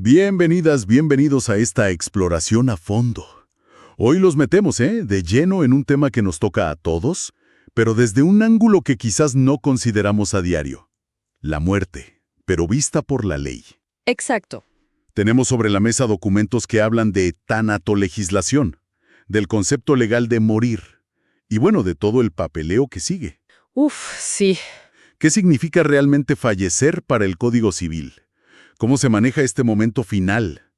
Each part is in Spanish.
Bienvenidas, bienvenidos a esta exploración a fondo. Hoy los metemos, de lleno en un tema que nos toca a todos, pero desde un ángulo que quizás no consideramos a diario. La muerte, pero vista por la ley. Exacto. Tenemos sobre la mesa documentos que hablan de tanatolegislación, del concepto legal de morir, y bueno, de todo el papeleo que sigue. Sí. ¿Qué significa realmente fallecer para el Código Civil? ¿Cómo se maneja este momento final,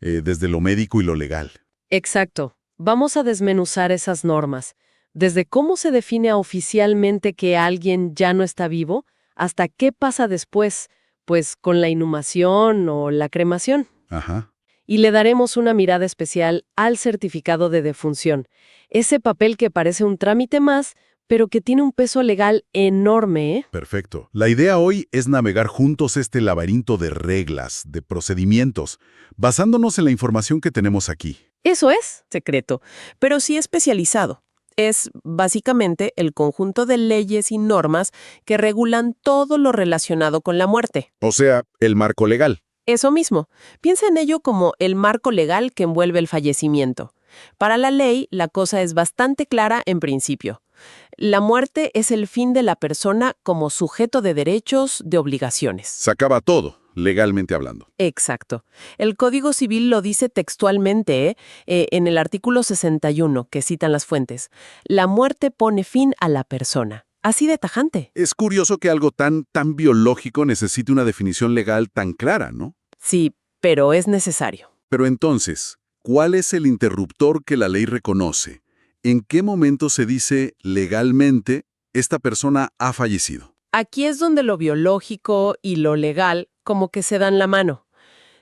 desde lo médico y lo legal? Exacto. Vamos a desmenuzar esas normas, desde cómo se define oficialmente que alguien ya no está vivo, hasta qué pasa después, pues con la inhumación o la cremación. Ajá. Y le daremos una mirada especial al certificado de defunción, ese papel que parece un trámite más, pero que tiene un peso legal enorme, ¿eh? Perfecto. La idea hoy es navegar juntos este laberinto de reglas, de procedimientos, basándonos en la información que tenemos aquí. Eso es. Secreto, pero sí especializado. Es básicamente el conjunto de leyes y normas que regulan todo lo relacionado con la muerte. O sea, el marco legal. Eso mismo. Piensa en ello como el marco legal que envuelve el fallecimiento. Para la ley, la cosa es bastante clara en principio. La muerte es el fin de la persona como sujeto de derechos, de obligaciones. Se acaba todo, legalmente hablando. Exacto. El Código Civil lo dice textualmente, en el artículo 61, que citan las fuentes. La muerte pone fin a la persona. Así de tajante. Es curioso que algo tan biológico necesite una definición legal tan clara, ¿no? Sí, pero es necesario. Pero entonces, ¿cuál es el interruptor que la ley reconoce? ¿En qué momento se dice legalmente esta persona ha fallecido? Aquí es donde lo biológico y lo legal como que se dan la mano.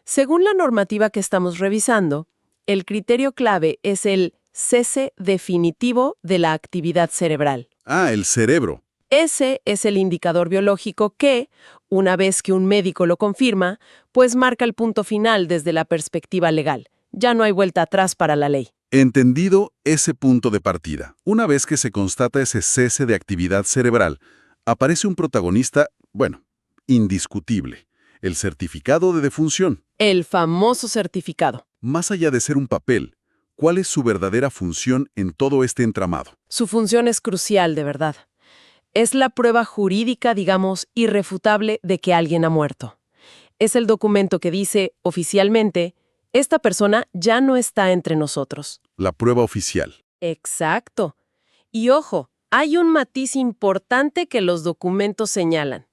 Según la normativa que estamos revisando, el criterio clave es el cese definitivo de la actividad cerebral. Ah, el cerebro. Ese es el indicador biológico que, una vez que un médico lo confirma, pues marca el punto final desde la perspectiva legal. Ya no hay vuelta atrás para la ley. Entendido ese punto de partida, una vez que se constata ese cese de actividad cerebral, aparece un protagonista, indiscutible, el certificado de defunción. El famoso certificado. Más allá de ser un papel, ¿cuál es su verdadera función en todo este entramado? Su función es crucial, de verdad. Es la prueba jurídica, digamos, irrefutable de que alguien ha muerto. Es el documento que dice, oficialmente, esta persona ya no está entre nosotros. La prueba oficial. Exacto. Y ojo, hay un matiz importante que los documentos señalan.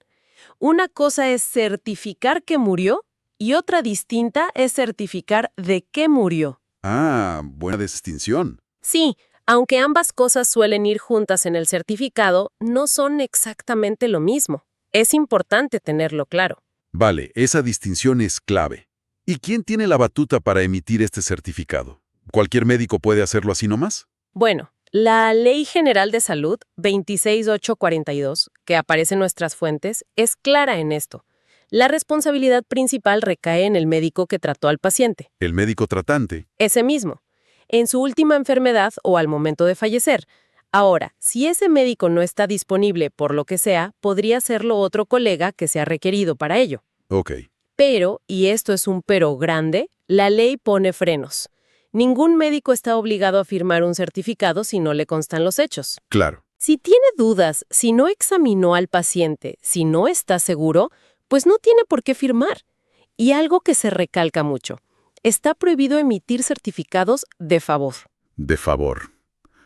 Una cosa es certificar que murió y otra distinta es certificar de qué murió. Ah, buena distinción. Sí, aunque ambas cosas suelen ir juntas en el certificado, no son exactamente lo mismo. Es importante tenerlo claro. Vale, esa distinción es clave. ¿Y quién tiene la batuta para emitir este certificado? ¿Cualquier médico puede hacerlo así nomás? Bueno, la Ley General de Salud 26842, que aparece en nuestras fuentes, es clara en esto. La responsabilidad principal recae en el médico que trató al paciente. El médico tratante. Ese mismo. En su última enfermedad o al momento de fallecer. Ahora, si ese médico no está disponible por lo que sea, podría serlo otro colega que sea requerido para ello. Ok. Pero, y esto es un pero grande, la ley pone frenos. Ningún médico está obligado a firmar un certificado si no le constan los hechos. Claro. Si tiene dudas, si no examinó al paciente, si no está seguro, pues no tiene por qué firmar. Y algo que se recalca mucho. Está prohibido emitir certificados de favor. De favor.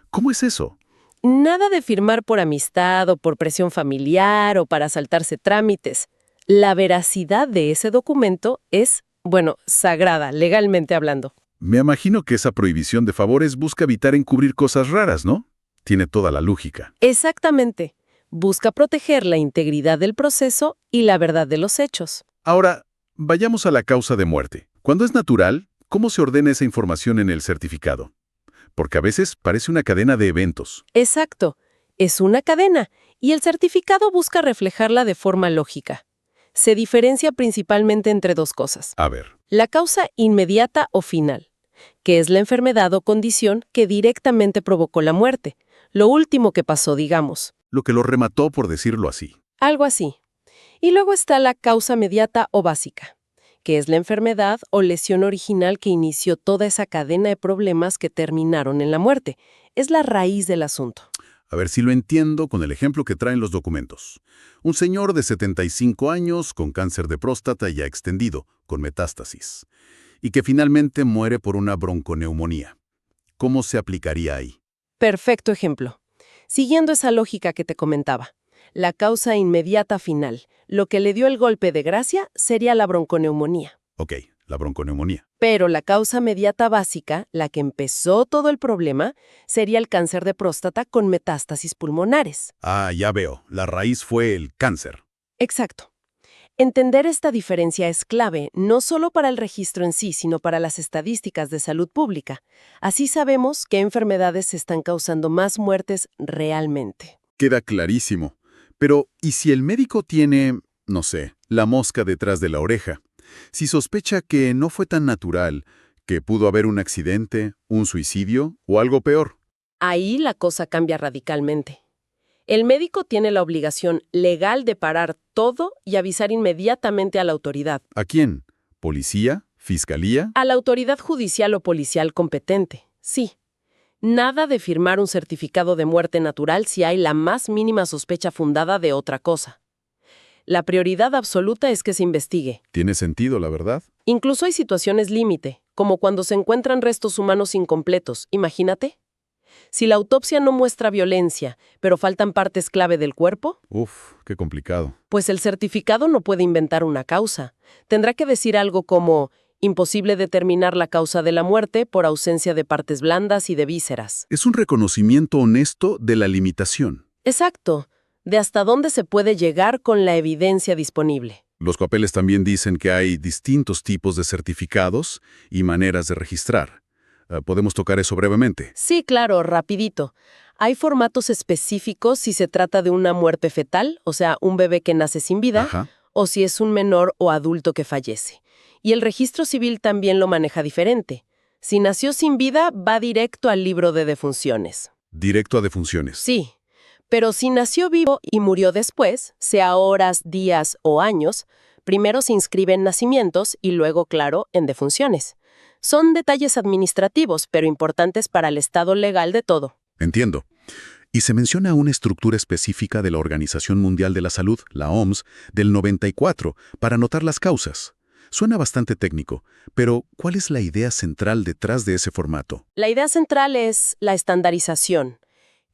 ¿Cómo es eso? Nada de firmar por amistad o por presión familiar o para saltarse trámites. La veracidad de ese documento es, sagrada, legalmente hablando. Me imagino que esa prohibición de favores busca evitar encubrir cosas raras, ¿no? Tiene toda la lógica. Exactamente. Busca proteger la integridad del proceso y la verdad de los hechos. Ahora, vayamos a la causa de muerte. Cuando es natural, ¿cómo se ordena esa información en el certificado? Porque a veces parece una cadena de eventos. Exacto. Es una cadena, y el certificado busca reflejarla de forma lógica. Se diferencia principalmente entre dos cosas. A ver. La causa inmediata o final, que es la enfermedad o condición que directamente provocó la muerte. Lo último que pasó, digamos. Lo que lo remató, por decirlo así. Algo así. Y luego está la causa mediata o básica, que es la enfermedad o lesión original que inició toda esa cadena de problemas que terminaron en la muerte. Es la raíz del asunto. A ver si lo entiendo con el ejemplo que traen los documentos. Un señor de 75 años con cáncer de próstata ya extendido, con metástasis, y que finalmente muere por una bronconeumonía. ¿Cómo se aplicaría ahí? Perfecto ejemplo. Siguiendo esa lógica que te comentaba, la causa inmediata final, lo que le dio el golpe de gracia, sería la bronconeumonía. Ok, la bronconeumonía. Pero la causa mediata básica, la que empezó todo el problema, sería el cáncer de próstata con metástasis pulmonares. Ah, ya veo. La raíz fue el cáncer. Exacto. Entender esta diferencia es clave, no solo para el registro en sí, sino para las estadísticas de salud pública. Así sabemos qué enfermedades están causando más muertes realmente. Queda clarísimo. Pero, ¿y si el médico tiene, no sé, la mosca detrás de la oreja? Si sospecha que no fue tan natural, que pudo haber un accidente, un suicidio o algo peor. Ahí la cosa cambia radicalmente. El médico tiene la obligación legal de parar todo y avisar inmediatamente a la autoridad. ¿A quién? ¿Policía? ¿Fiscalía? A la autoridad judicial o policial competente, sí. Nada de firmar un certificado de muerte natural si hay la más mínima sospecha fundada de otra cosa. La prioridad absoluta es que se investigue. Tiene sentido, la verdad. Incluso hay situaciones límite, como cuando se encuentran restos humanos incompletos. Imagínate. Si la autopsia no muestra violencia, pero faltan partes clave del cuerpo, Uf, qué complicado. pues el certificado no puede inventar una causa. Tendrá que decir algo como imposible determinar la causa de la muerte por ausencia de partes blandas y de vísceras. Es un reconocimiento honesto de la limitación. Exacto, de hasta dónde se puede llegar con la evidencia disponible. Los papeles también dicen que hay distintos tipos de certificados y maneras de registrar. ¿Podemos tocar eso brevemente? Sí, claro, rapidito. Hay formatos específicos si se trata de una muerte fetal, o sea, un bebé que nace sin vida, Ajá. o si es un menor o adulto que fallece. Y el registro civil también lo maneja diferente. Si nació sin vida, va directo al libro de defunciones. Directo a defunciones. Sí, pero si nació vivo y murió después, sea horas, días o años, primero se inscribe en nacimientos y luego, claro, en defunciones. Son detalles administrativos, pero importantes para el estado legal de todo. Entiendo. Y se menciona una estructura específica de la Organización Mundial de la Salud, la OMS, del 94, para anotar las causas. Suena bastante técnico, pero ¿cuál es la idea central detrás de ese formato? La idea central es la estandarización,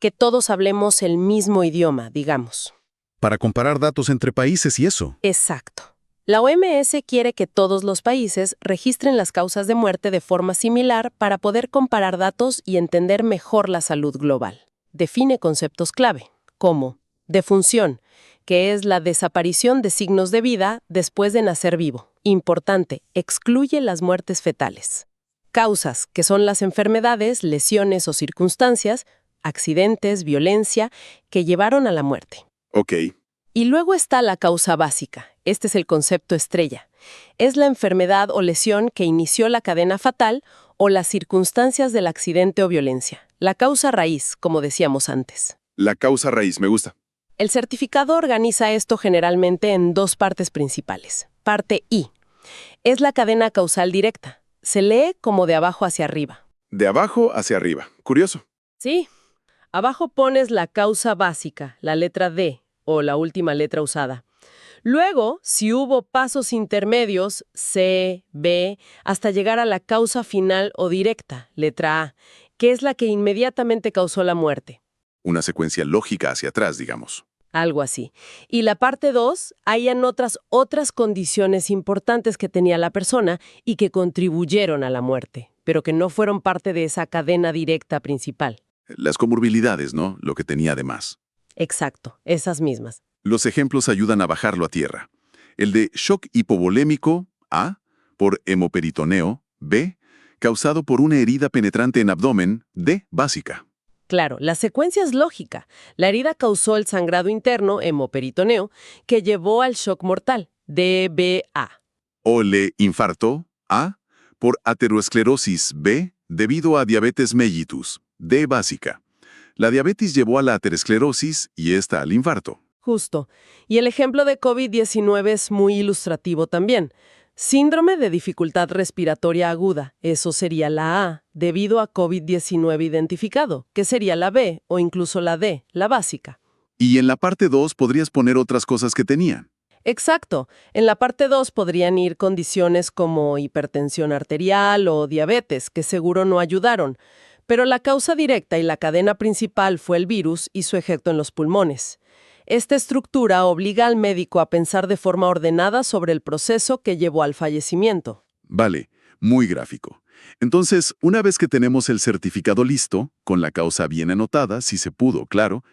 que todos hablemos el mismo idioma, digamos. Para comparar datos entre países y eso. Exacto. La OMS quiere que todos los países registren las causas de muerte de forma similar para poder comparar datos y entender mejor la salud global. Define conceptos clave, como defunción, que es la desaparición de signos de vida después de nacer vivo. Importante, excluye las muertes fetales. Causas, que son las enfermedades, lesiones o circunstancias, accidentes, violencia, que llevaron a la muerte. Ok. Y luego está la causa básica. Este es el concepto estrella. Es la enfermedad o lesión que inició la cadena fatal o las circunstancias del accidente o violencia. La causa raíz, como decíamos antes. La causa raíz, me gusta. El certificado organiza esto generalmente en dos partes principales. Parte I. Es la cadena causal directa. Se lee como de abajo hacia arriba. De abajo hacia arriba. Curioso. Sí. Abajo pones la causa básica, la letra D, o la última letra usada. Luego, si hubo pasos intermedios, C, B, hasta llegar a la causa final o directa, letra A, que es la que inmediatamente causó la muerte. Una secuencia lógica hacia atrás, digamos. Algo así. Y la parte 2, ahí otras condiciones importantes que tenía la persona y que contribuyeron a la muerte, pero que no fueron parte de esa cadena directa principal. Las comorbilidades, ¿no? Lo que tenía de más. Exacto, esas mismas. Los ejemplos ayudan a bajarlo a tierra. El de shock hipovolémico, A, por hemoperitoneo, B, causado por una herida penetrante en abdomen, D, básica. Claro, la secuencia es lógica. La herida causó el sangrado interno, hemoperitoneo, que llevó al shock mortal, DBA. O le infarto, A, por ateroesclerosis, B, debido a diabetes mellitus, D, básica. La diabetes llevó a la aterosclerosis y esta al infarto. Justo. Y el ejemplo de COVID-19 es muy ilustrativo también. Síndrome de dificultad respiratoria aguda, eso sería la A, debido a COVID-19 identificado, que sería la B o incluso la D, la básica. Y en la parte 2 podrías poner otras cosas que tenían. Exacto. En la parte 2 podrían ir condiciones como hipertensión arterial o diabetes, que seguro no ayudaron, pero la causa directa y la cadena principal fue el virus y su efecto en los pulmones. Esta estructura obliga al médico a pensar de forma ordenada sobre el proceso que llevó al fallecimiento. Vale, muy gráfico. Entonces, una vez que tenemos el certificado listo, con la causa bien anotada, si se pudo, claro,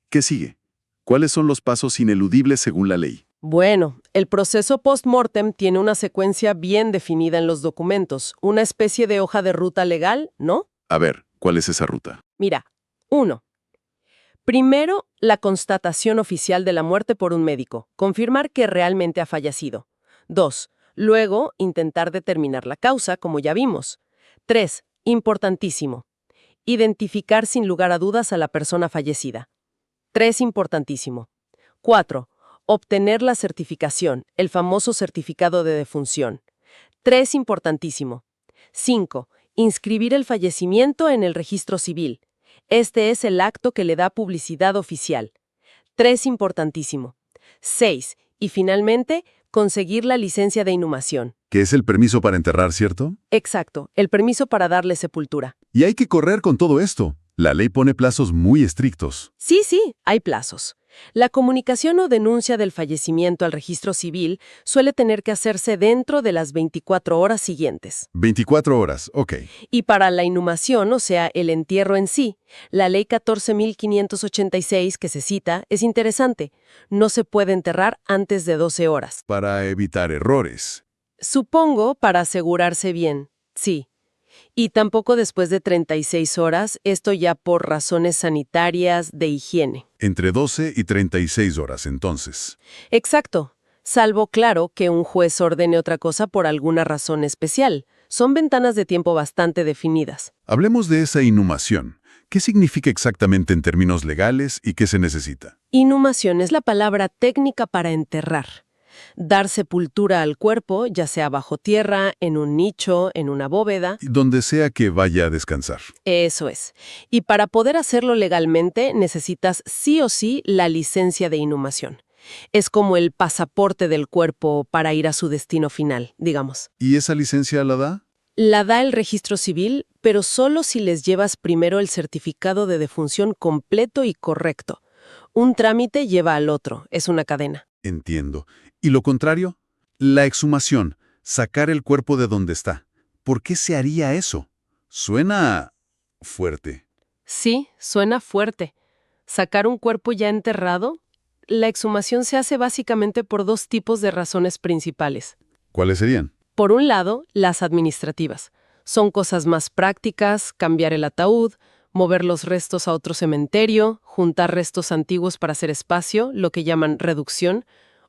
¿qué sigue? ¿Cuáles son los pasos ineludibles según la ley? Bueno, el proceso post-mortem tiene una secuencia bien definida en los documentos, una especie de hoja de ruta legal, ¿no? A ver, ¿cuál es esa ruta? Mira, 1. Primero, la constatación oficial de la muerte por un médico, confirmar que realmente ha fallecido. 2. Luego, intentar determinar la causa, como ya vimos. 3. Importantísimo. Identificar sin lugar a dudas a la persona fallecida. 3. Importantísimo. 4. Obtener la certificación, el famoso certificado de defunción. 3. Importantísimo. 5. Inscribir el fallecimiento en el registro civil. Este es el acto que le da publicidad oficial. 3. Importantísimo. 6. Y finalmente, conseguir la licencia de inhumación. Que es el permiso para enterrar, ¿cierto? Exacto, el permiso para darle sepultura. Y hay que correr con todo esto. La ley pone plazos muy estrictos. Sí, hay plazos. La comunicación o denuncia del fallecimiento al registro civil suele tener que hacerse dentro de las 24 horas siguientes. 24 horas, ok. Y para la inhumación, o sea, el entierro en sí, la ley 14.586 que se cita es interesante. No se puede enterrar antes de 12 horas. Para evitar errores. Supongo para asegurarse bien, sí. Y tampoco después de 36 horas, esto ya por razones sanitarias de higiene. Entre 12 y 36 horas, entonces. Exacto, salvo, claro, que un juez ordene otra cosa por alguna razón especial. Son ventanas de tiempo bastante definidas. Hablemos de esa inhumación. ¿Qué significa exactamente en términos legales y qué se necesita? Inhumación es la palabra técnica para enterrar. Dar sepultura al cuerpo, ya sea bajo tierra, en un nicho, en una bóveda. Donde sea que vaya a descansar. Eso es. Y para poder hacerlo legalmente, necesitas sí o sí la licencia de inhumación. Es como el pasaporte del cuerpo para ir a su destino final, digamos. ¿Y esa licencia la da? La da el registro civil, pero solo si les llevas primero el certificado de defunción completo y correcto. Un trámite lleva al otro, es una cadena. Entiendo. ¿Y lo contrario? La exhumación, sacar el cuerpo de donde está. ¿Por qué se haría eso? Suena fuerte. Sí, suena fuerte. Sacar un cuerpo ya enterrado. La exhumación se hace básicamente por dos tipos de razones principales. ¿Cuáles serían? Por un lado, las administrativas. Son cosas más prácticas, cambiar el ataúd, mover los restos a otro cementerio, juntar restos antiguos para hacer espacio, lo que llaman reducción,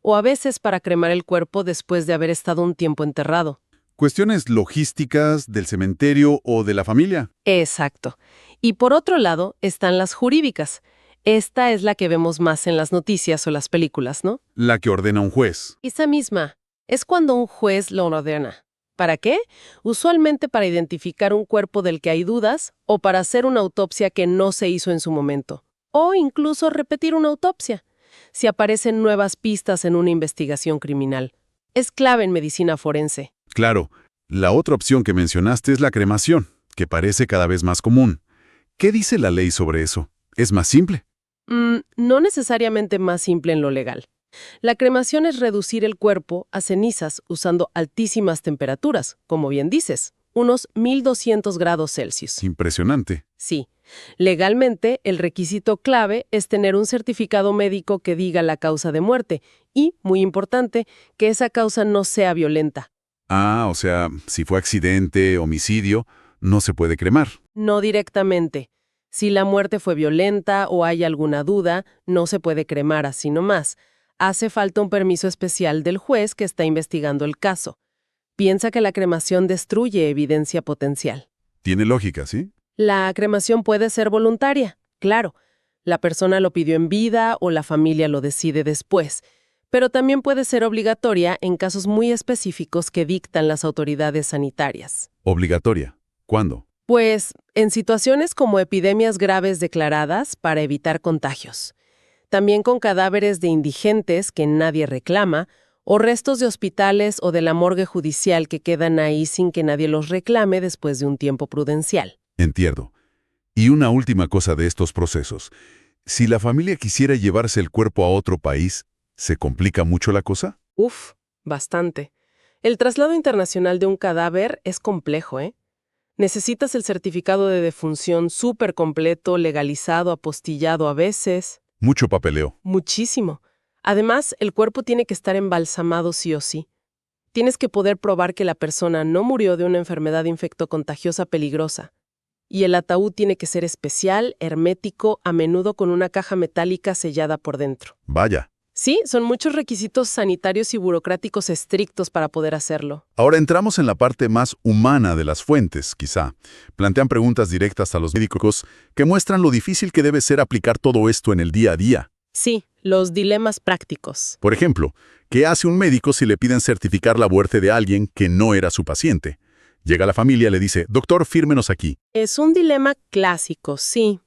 o a veces para cremar el cuerpo después de haber estado un tiempo enterrado. ¿Cuestiones logísticas del cementerio o de la familia? Exacto. Y por otro lado están las jurídicas. Esta es la que vemos más en las noticias o las películas, ¿no? La que ordena un juez. Esa misma. Es cuando un juez lo ordena. ¿Para qué? Usualmente para identificar un cuerpo del que hay dudas o para hacer una autopsia que no se hizo en su momento. O incluso repetir una autopsia, si aparecen nuevas pistas en una investigación criminal. Es clave en medicina forense. Claro, la otra opción que mencionaste es la cremación, que parece cada vez más común. ¿Qué dice la ley sobre eso? ¿Es más simple? No necesariamente más simple en lo legal. La cremación es reducir el cuerpo a cenizas usando altísimas temperaturas, como bien dices, unos 1200 grados Celsius. Impresionante. Sí. Legalmente, el requisito clave es tener un certificado médico que diga la causa de muerte y, muy importante, que esa causa no sea violenta. Ah, o sea, si fue accidente, homicidio, no se puede cremar. No directamente. Si la muerte fue violenta o hay alguna duda, no se puede cremar así nomás. Hace falta un permiso especial del juez que está investigando el caso. Piensa que la cremación destruye evidencia potencial. Tiene lógica, ¿sí? La cremación puede ser voluntaria, claro. La persona lo pidió en vida o la familia lo decide después. pero también puede ser obligatoria en casos muy específicos que dictan las autoridades sanitarias. Obligatoria. ¿Cuándo? Pues en situaciones como epidemias graves declaradas para evitar contagios. También con cadáveres de indigentes que nadie reclama, o restos de hospitales o de la morgue judicial que quedan ahí sin que nadie los reclame después de un tiempo prudencial. Entiendo. Y una última cosa de estos procesos. Si la familia quisiera llevarse el cuerpo a otro país, ¿se complica mucho la cosa? Uf, bastante. El traslado internacional de un cadáver es complejo, ¿eh? Necesitas el certificado de defunción súper completo, legalizado, apostillado a veces. Mucho papeleo. Muchísimo. Además, el cuerpo tiene que estar embalsamado sí o sí. Tienes que poder probar que la persona no murió de una enfermedad infectocontagiosa peligrosa. Y el ataúd tiene que ser especial, hermético, a menudo con una caja metálica sellada por dentro. Vaya. Sí, son muchos requisitos sanitarios y burocráticos estrictos para poder hacerlo. Ahora entramos en la parte más humana de las fuentes, quizá. Plantean preguntas directas a los médicos que muestran lo difícil que debe ser aplicar todo esto en el día a día. Sí, los dilemas prácticos. Por ejemplo, ¿qué hace un médico si le piden certificar la muerte de alguien que no era su paciente? Llega la familia y le dice, doctor, fírmenos aquí. Es un dilema clásico, sí.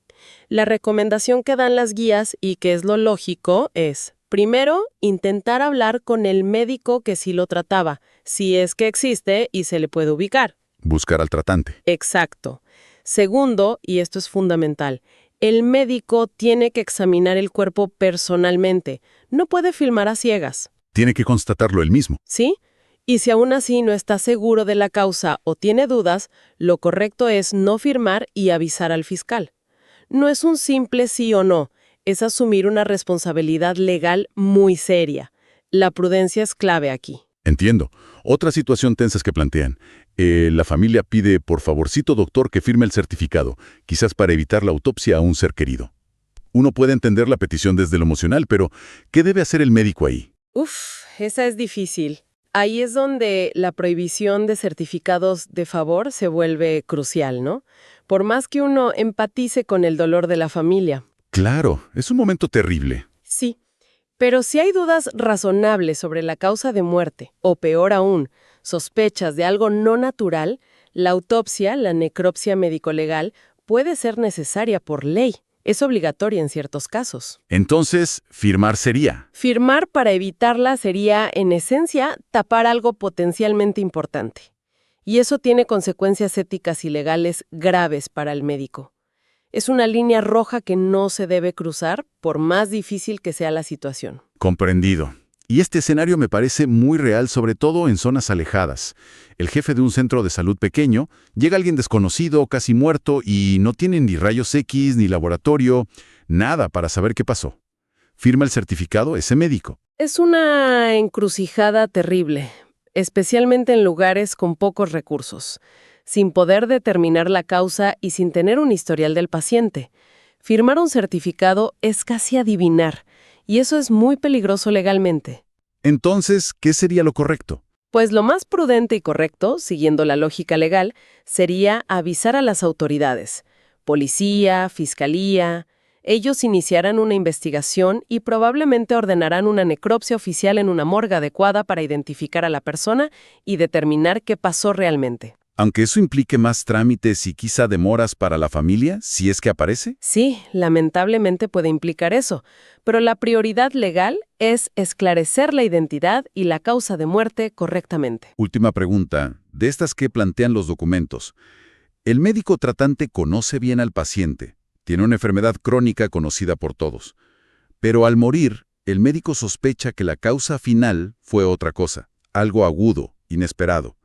La recomendación que dan las guías, y que es lo lógico, es: primero, intentar hablar con el médico que sí lo trataba, si es que existe y se le puede ubicar. Buscar al tratante. Exacto. Segundo, y esto es fundamental, el médico tiene que examinar el cuerpo personalmente. No puede filmar a ciegas. Tiene que constatarlo él mismo. ¿Sí? Y si aún así no está seguro de la causa o tiene dudas, lo correcto es no firmar y avisar al fiscal. No es un simple sí o no, es asumir una responsabilidad legal muy seria. La prudencia es clave aquí. Entiendo. Otra situación tensa es que plantean. La familia pide, por favorcito, doctor, que firme el certificado, quizás para evitar la autopsia a un ser querido. Uno puede entender la petición desde lo emocional, pero ¿qué debe hacer el médico ahí? Uf, esa es difícil. Ahí es donde la prohibición de certificados de favor se vuelve crucial, ¿no? Por más que uno empatice con el dolor de la familia. Claro, es un momento terrible. Sí, pero si hay dudas razonables sobre la causa de muerte, o peor aún, sospechas de algo no natural, la autopsia, la necropsia médico-legal, puede ser necesaria por ley. Es obligatoria en ciertos casos. Entonces, firmar sería. Firmar para evitarla sería, en esencia, tapar algo potencialmente importante. Y eso tiene consecuencias éticas y legales graves para el médico. Es una línea roja que no se debe cruzar, por más difícil que sea la situación. Comprendido. Y este escenario me parece muy real, sobre todo en zonas alejadas. El jefe de un centro de salud pequeño, llega alguien desconocido, casi muerto, y no tiene ni rayos X, ni laboratorio, nada para saber qué pasó. Firma el certificado ese médico. Es una encrucijada terrible, especialmente en lugares con pocos recursos, sin poder determinar la causa y sin tener un historial del paciente. Firmar un certificado es casi adivinar, y eso es muy peligroso legalmente. Entonces, ¿qué sería lo correcto? Pues lo más prudente y correcto, siguiendo la lógica legal, sería avisar a las autoridades, policía, fiscalía. Ellos iniciarán una investigación y probablemente ordenarán una necropsia oficial en una morgue adecuada para identificar a la persona y determinar qué pasó realmente. Aunque eso implique más trámites y quizá demoras para la familia, si es que aparece. Sí, lamentablemente puede implicar eso, pero la prioridad legal es esclarecer la identidad y la causa de muerte correctamente. Última pregunta, de estas que plantean los documentos. El médico tratante conoce bien al paciente, tiene una enfermedad crónica conocida por todos, pero al morir, el médico sospecha que la causa final fue otra cosa, algo agudo, inesperado.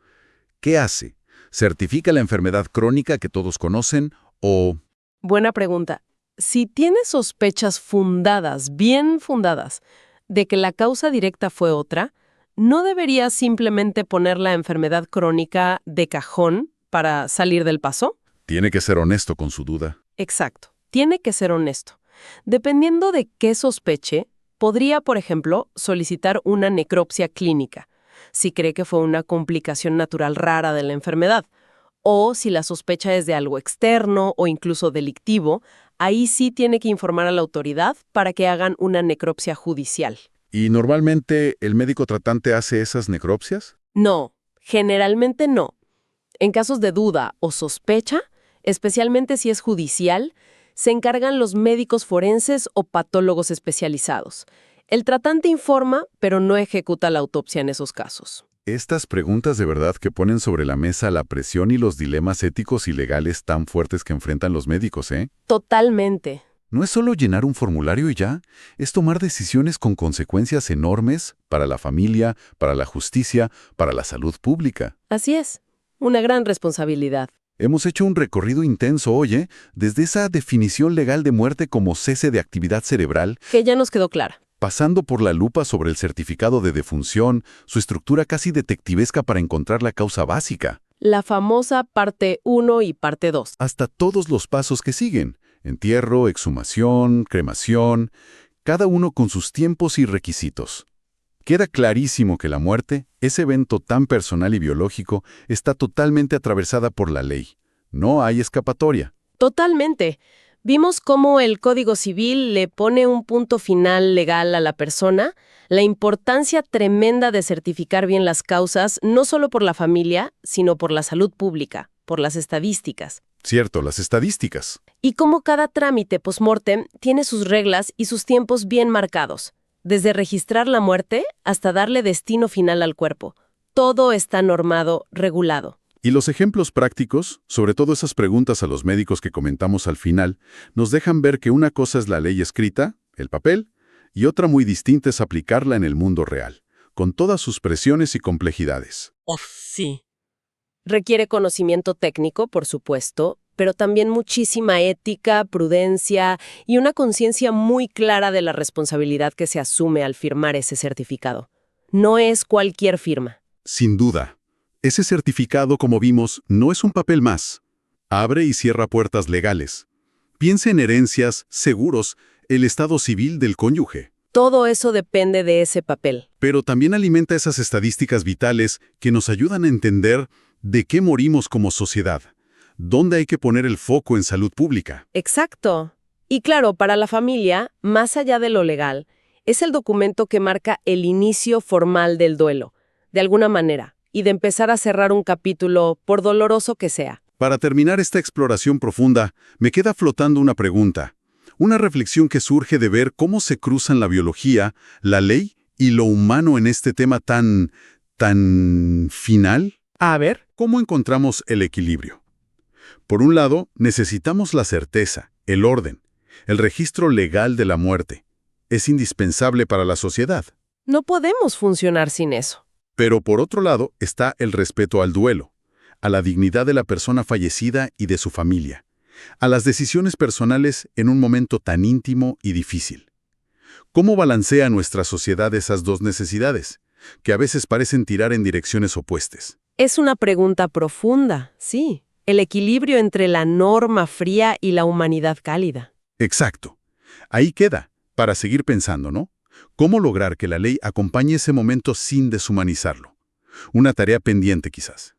¿Qué hace? ¿Certifica la enfermedad crónica que todos conocen o...? Buena pregunta. Si tiene sospechas fundadas, bien fundadas, de que la causa directa fue otra, ¿no debería simplemente poner la enfermedad crónica de cajón para salir del paso? Tiene que ser honesto con su duda. Exacto. Tiene que ser honesto. Dependiendo de qué sospeche, podría, por ejemplo, solicitar una necropsia clínica, si cree que fue una complicación natural rara de la enfermedad, o si la sospecha es de algo externo o incluso delictivo, ahí sí tiene que informar a la autoridad para que hagan una necropsia judicial. ¿Y normalmente el médico tratante hace esas necropsias? No, generalmente no. En casos de duda o sospecha, especialmente si es judicial, se encargan los médicos forenses o patólogos especializados. El tratante informa, pero no ejecuta la autopsia en esos casos. Estas preguntas de verdad que ponen sobre la mesa la presión y los dilemas éticos y legales tan fuertes que enfrentan los médicos, ¿eh? Totalmente. No es solo llenar un formulario y ya, es tomar decisiones con consecuencias enormes para la familia, para la justicia, para la salud pública. Así es. Una gran responsabilidad. Hemos hecho un recorrido intenso hoy, ¿eh? Desde esa definición legal de muerte como cese de actividad cerebral, Que ya nos quedó clara. pasando por la lupa sobre el certificado de defunción, su estructura casi detectivesca para encontrar la causa básica, La famosa parte 1 y parte 2. hasta todos los pasos que siguen: entierro, exhumación, cremación, cada uno con sus tiempos y requisitos. Queda clarísimo que la muerte, ese evento tan personal y biológico, está totalmente atravesada por la ley. No hay escapatoria. Totalmente. Vimos cómo el Código Civil le pone un punto final legal a la persona, la importancia tremenda de certificar bien las causas, no solo por la familia, sino por la salud pública, por las estadísticas. Cierto, las estadísticas. Y cómo cada trámite post-mortem tiene sus reglas y sus tiempos bien marcados. Desde registrar la muerte hasta darle destino final al cuerpo. Todo está normado, regulado. Y los ejemplos prácticos, sobre todo esas preguntas a los médicos que comentamos al final, nos dejan ver que una cosa es la ley escrita, el papel, y otra muy distinta es aplicarla en el mundo real, con todas sus presiones y complejidades. Sí. Requiere conocimiento técnico, por supuesto, pero también muchísima ética, prudencia y una conciencia muy clara de la responsabilidad que se asume al firmar ese certificado. No es cualquier firma. Sin duda, ese certificado, como vimos, no es un papel más. Abre y cierra puertas legales. Piense en herencias, seguros, el estado civil del cónyuge. Todo eso depende de ese papel. Pero también alimenta esas estadísticas vitales que nos ayudan a entender de qué morimos como sociedad, dónde hay que poner el foco en salud pública. Exacto. Y claro, para la familia, más allá de lo legal, es el documento que marca el inicio formal del duelo, de alguna manera, y de empezar a cerrar un capítulo, por doloroso que sea. Para terminar esta exploración profunda, me queda flotando una pregunta, una reflexión que surge de ver cómo se cruzan la biología, la ley y lo humano en este tema tan final. A ver. ¿Cómo encontramos el equilibrio? Por un lado, necesitamos la certeza, el orden, el registro legal de la muerte. Es indispensable para la sociedad. No podemos funcionar sin eso. Pero por otro lado está el respeto al duelo, a la dignidad de la persona fallecida y de su familia, a las decisiones personales en un momento tan íntimo y difícil. ¿Cómo balancea nuestra sociedad esas dos necesidades, que a veces parecen tirar en direcciones opuestas? Es una pregunta profunda, sí. El equilibrio entre la norma fría y la humanidad cálida. Exacto. Ahí queda, para seguir pensando, ¿no? ¿Cómo lograr que la ley acompañe ese momento sin deshumanizarlo? Una tarea pendiente, quizás.